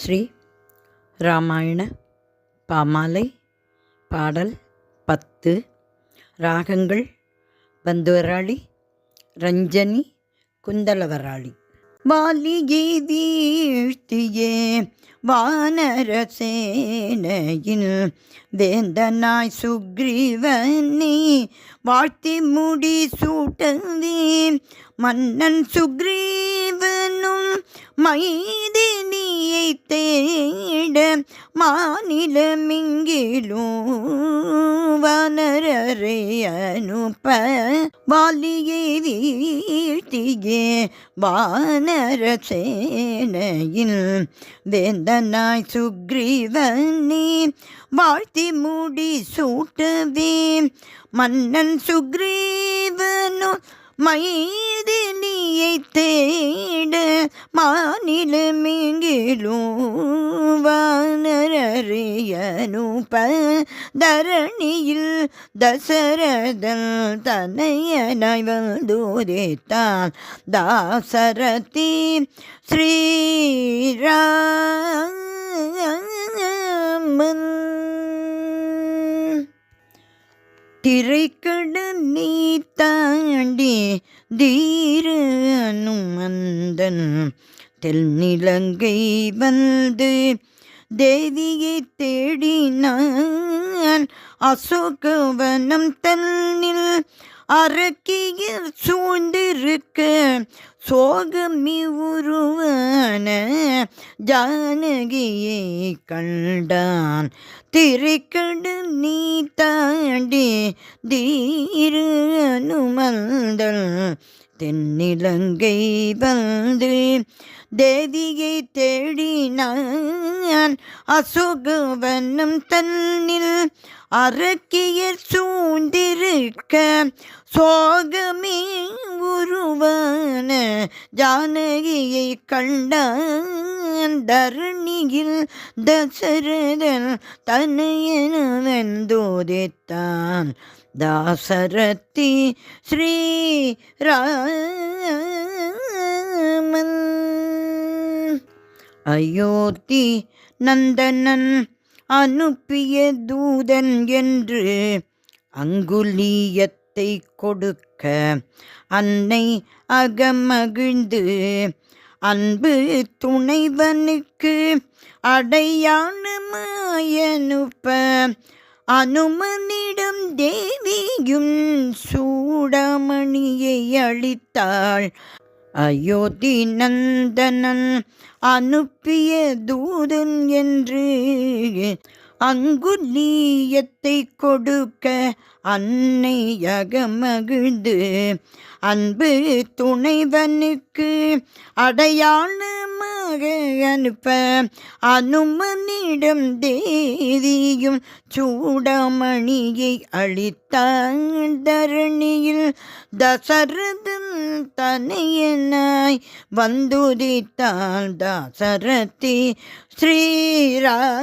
ஸ்ரீ ராமாயண பாமாலை பாடல் 10. ராகங்கள் பந்துவராளி, ரஞ்சனி, குந்தலவராளி. வாலியை வீழ்த்தியே வானரசேனையில் வேந்தனாய் சுக்ரீவனை வாழ்த்தி முடி சூட்டவே மன்னன் சுக்ரீவனும் மைதினியை தேட மாநிலமிங்கிலும் வானரரை அனுப்ப வாலியை வீழ்த்தியே வானரசேனையில் வேந்தனாய் சுக்ரீவனை வாழ்த்தி முடி சூட்டவே மன்னன் சுக்ரீவனும் மைதினியை தேட மாநிலமெங்கிலும் வானரரை அனுப்ப தரணியில் தசரதன் தனையனாய் வந்துரைத்தான் தாசரதி ஸ்ரீராமன். திரைக்கடல் நீ தாண்டி தீரனும் அந்தன் தென்னிலங்கை வந்து தேவியை தேடினான். அசோகவனம் தன்னில் அரக்கியர் சூழ்ந்திருக்க சோகமி உருவான ஜானகியை கண்டான். திரைக்கடல் நீ தாண்டி தீரு அனுமந்தல் தென்னிலங்கை வந்து தேவியை தேடினான். அசோகவனம் தன்னில் அரக்கியர் சூழ்ந்திருக்க சோகமே உருவான ஜானகியை கண்டான். தரணியில் தசரதன் தனையனவன் தோதித்தான் தாசரதி ஸ்ரீராமன். அயோத்தி நந்தனன் அனுப்பிய தூதன் என்று அங்குலியத்தை கொடுக்க அன்னை அகமகிழ்ந்து அன்பு துணைவனுக்கு அடையாளமாயனுப்ப அனுமனிடம் தேவியும் சூடாமணியை அளித்தாள். அயோத்தி நந்தனன் அனுப்பிய தூதன் என்று அங்குலியத்தை கொடுக்க அன்னை அகமகிழ்ந்து அன்பு துணைவனுக்கு அடையாளமாக அனுப்ப அனுமனிடம் தேவியும் சூடாமணியை அளித்தான். தரணியில் தசரதன் தனையனாய் வந்துதித்தாள் தாசரதி ஸ்ரீராமன்.